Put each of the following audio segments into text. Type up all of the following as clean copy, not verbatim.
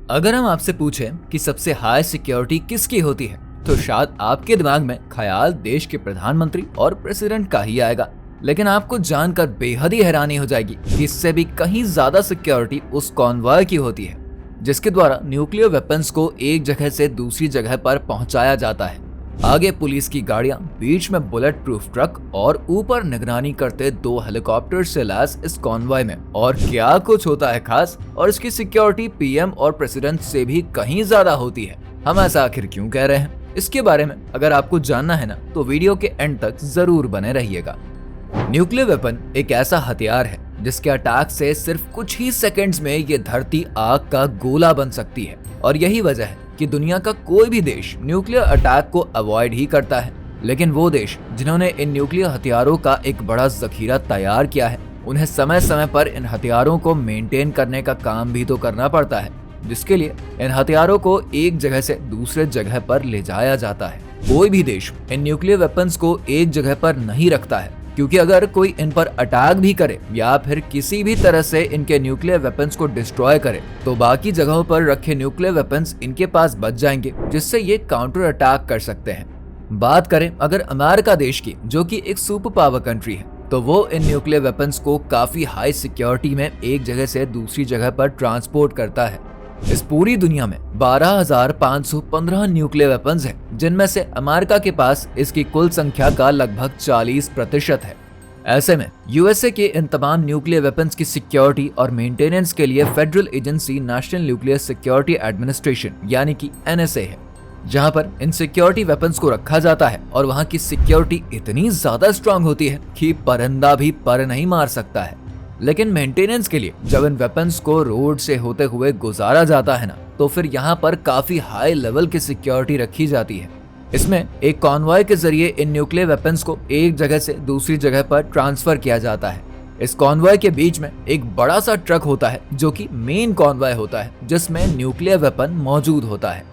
अगर हम आपसे पूछें कि सबसे हाई सिक्योरिटी किसकी होती है, तो शायद आपके दिमाग में ख्याल देश के प्रधानमंत्री और प्रेसिडेंट का ही आएगा। लेकिन आपको जानकर बेहद ही हैरानी हो जाएगी कि इससे भी कहीं ज्यादा सिक्योरिटी उस कॉन्वॉय की होती है, जिसके द्वारा न्यूक्लियर वेपन्स को एक जगह से दूसरी जगह पर पहुंचाया जाता है। आगे पुलिस की गाड़ियां, बीच में बुलेट प्रूफ ट्रक और ऊपर निगरानी करते 2 हेलीकॉप्टर से लैस इस कॉन्वॉय में और क्या कुछ होता है खास, और इसकी सिक्योरिटी पीएम और प्रेसिडेंट से भी कहीं ज्यादा होती है। हम ऐसा आखिर क्यों कह रहे हैं, इसके बारे में अगर आपको जानना है ना, तो वीडियो के एंड तक जरूर बने रहिएगा। न्यूक्लियर वेपन एक ऐसा हथियार है जिसके अटैक से सिर्फ कुछ ही सेकंड्स में ये धरती आग का गोला बन सकती है, और यही वजह है कि दुनिया का कोई भी देश न्यूक्लियर अटैक को अवॉइड ही करता है। लेकिन वो देश जिन्होंने इन न्यूक्लियर हथियारों का एक बड़ा जखीरा तैयार किया है, उन्हें समय समय पर इन हथियारों को मेंटेन करने का काम भी तो करना पड़ता है, जिसके लिए इन हथियारों को एक जगह से दूसरे जगह पर ले जाया जाता है। कोई भी देश इन न्यूक्लियर वेपन्स को एक जगह पर नहीं रखता है, क्योंकि अगर कोई इन पर अटैक भी करे या फिर किसी भी तरह से इनके न्यूक्लियर वेपन्स को डिस्ट्रॉय करे, तो बाकी जगहों पर रखे न्यूक्लियर वेपन्स इनके पास बच जाएंगे, जिससे ये काउंटर अटैक कर सकते हैं। बात करें अगर अमेरिका देश की, जो कि एक सुपर पावर कंट्री है, तो वो इन न्यूक्लियर वेपन्स को काफी हाई सिक्योरिटी में एक जगह से दूसरी जगह पर ट्रांसपोर्ट करता है। इस पूरी दुनिया में 12,515 न्यूक्लियर वेपन्स हैं, जिनमें से अमेरिका के पास इसकी कुल संख्या का लगभग 40% है। ऐसे में यूएसए के इन तमाम न्यूक्लियर वेपन्स की सिक्योरिटी और मेंटेनेंस के लिए federal agency national nuclear security administration यानी कि एनएसए है, जहां पर इन सिक्योरिटी वेपन्स को रखा जाता है। और वहां की सिक्योरिटी इतनी ज्यादा स्ट्रांग होती है कि परिंदा भी पर नहीं मार सकता है। लेकिन मेंटेनेंस के लिए जब इन वेपन्स को रोड से होते हुए गुजारा जाता है ना, तो फिर यहाँ पर काफी हाई लेवल की सिक्योरिटी रखी जाती है। इसमें एक कॉन्वॉय के जरिए इन न्यूक्लियर वेपन्स को एक जगह से दूसरी जगह पर ट्रांसफर किया जाता है। इस कॉन्वॉय के बीच में एक बड़ा सा ट्रक होता है, जो कि मेन कॉन्वॉय होता है, जिसमें न्यूक्लियर वेपन मौजूद होता है।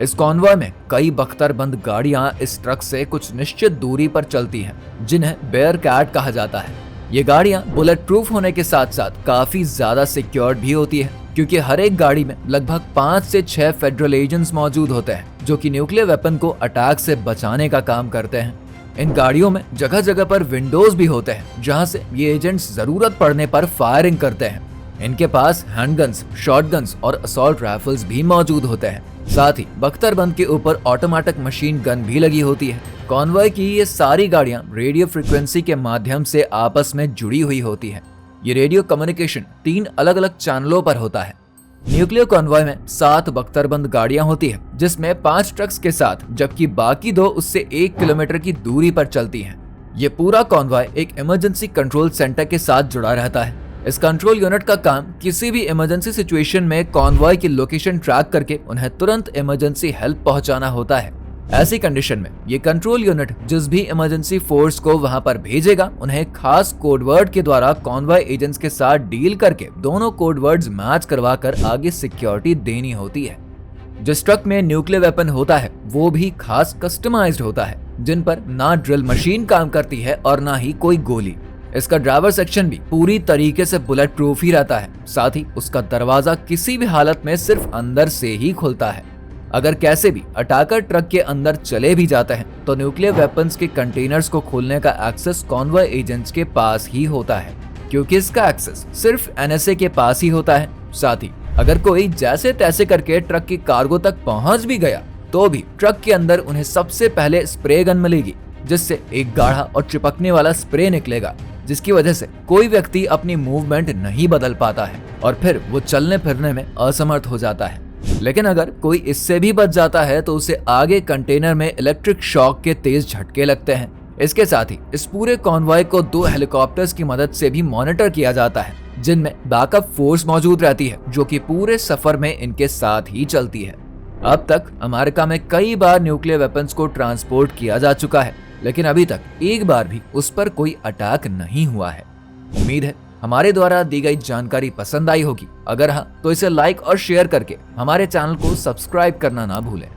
इस कॉन्वॉय में कई बख्तरबंद गाड़ियां इस ट्रक से कुछ निश्चित दूरी पर चलती हैं, जिन्हें बेयर कैट कहा जाता है। ये गाड़ियां बुलेट प्रूफ होने के साथ साथ काफी ज्यादा सिक्योर्ड भी होती है, क्योंकि हर एक गाड़ी में लगभग 5 से 6 फेडरल एजेंट्स मौजूद होते हैं, जो कि न्यूक्लियर वेपन को अटैक से बचाने का काम करते हैं। इन गाड़ियों में जगह जगह पर विंडोज भी होते हैं, जहां से ये एजेंट्स जरूरत पड़ने पर फायरिंग करते हैं। इनके पास हैंडगन्स, शॉटगन्स और असॉल्ट राइफल्स भी मौजूद होते हैं। साथ ही बख्तरबंद के ऊपर ऑटोमेटिक मशीन गन भी लगी होती है। कॉन्वॉय की ये सारी गाड़ियां रेडियो फ्रीक्वेंसी के माध्यम से आपस में जुड़ी हुई होती हैं। ये रेडियो कम्युनिकेशन 3 अलग अलग चैनलों पर होता है। न्यूक्लियर कॉन्वॉय में 7 बख्तरबंद गाड़ियां होती है, जिसमें 5 ट्रक्स के साथ, जबकि बाकी 2 उससे 1 किलोमीटर की दूरी पर चलती हैं। ये पूरा कॉन्वॉय एक इमरजेंसी कंट्रोल सेंटर के साथ जुड़ा रहता है। इस कंट्रोल यूनिट का काम किसी भी इमरजेंसी सिचुएशन में कॉन्वॉय की लोकेशन ट्रैक करके उन्हें तुरंत इमरजेंसी हेल्प पहुंचाना होता है। ऐसी कंडीशन में ये कंट्रोल यूनिट जिस भी इमरजेंसी फोर्स को वहां पर भेजेगा, उन्हें खास कोडवर्ड के द्वारा कॉन्वॉय एजेंट्स के साथ डील करके दोनों कोडवर्ड्स मैच करवाकर आगे सिक्योरिटी देनी होती है। जिस ट्रक में न्यूक्लियर वेपन होता है वो भी खास कस्टमाइज्ड होता है, जिन पर ना ड्रिल मशीन काम करती है और ना ही कोई गोली। इसका ड्राइवर सेक्शन भी पूरी तरीके से बुलेट प्रूफ ही रहता है। साथ ही उसका दरवाजा किसी भी हालत में सिर्फ अंदर से ही खुलता है। अगर कैसे भी अटैकर ट्रक के अंदर चले भी जाते हैं, तो न्यूक्लियर वेपन्स के कंटेनर्स को खोलने का एक्सेस कॉन्वॉय एजेंट्स के पास ही होता है, क्योंकि इसका एक्सेस सिर्फ एनएसए के पास ही होता है। साथ ही अगर कोई जैसे तैसे करके ट्रक की कार्गो तक पहुंच भी गया, तो भी ट्रक के अंदर उन्हें सबसे पहले स्प्रे गन मिलेगी, जिससे एक गाढ़ा और चिपकने वाला स्प्रे निकलेगा, जिसकी वजह से कोई व्यक्ति अपनी मूवमेंट नहीं बदल पाता है और फिर वो चलने फिरने में असमर्थ हो जाता है। लेकिन अगर कोई इससे भी बच जाता है, तो उसे आगे कंटेनर में इलेक्ट्रिक शॉक के तेज झटके लगते हैं। इसके साथ ही इस पूरे कॉन्वॉय को 2 हेलीकॉप्टर्स की मदद से भी मॉनिटर किया जाता है, जिनमें बैकअप फोर्स मौजूद रहती है, जो कि पूरे सफर में इनके साथ ही चलती है। अब तक अमेरिका में कई बार न्यूक्लियर वेपन्स को ट्रांसपोर्ट किया जा चुका है, लेकिन अभी तक एक बार भी उस पर कोई अटैक नहीं हुआ है। उम्मीद है हमारे द्वारा दी गई जानकारी पसंद आई होगी। अगर हाँ, तो इसे लाइक और शेयर करके हमारे चैनल को सब्सक्राइब करना ना भूलें।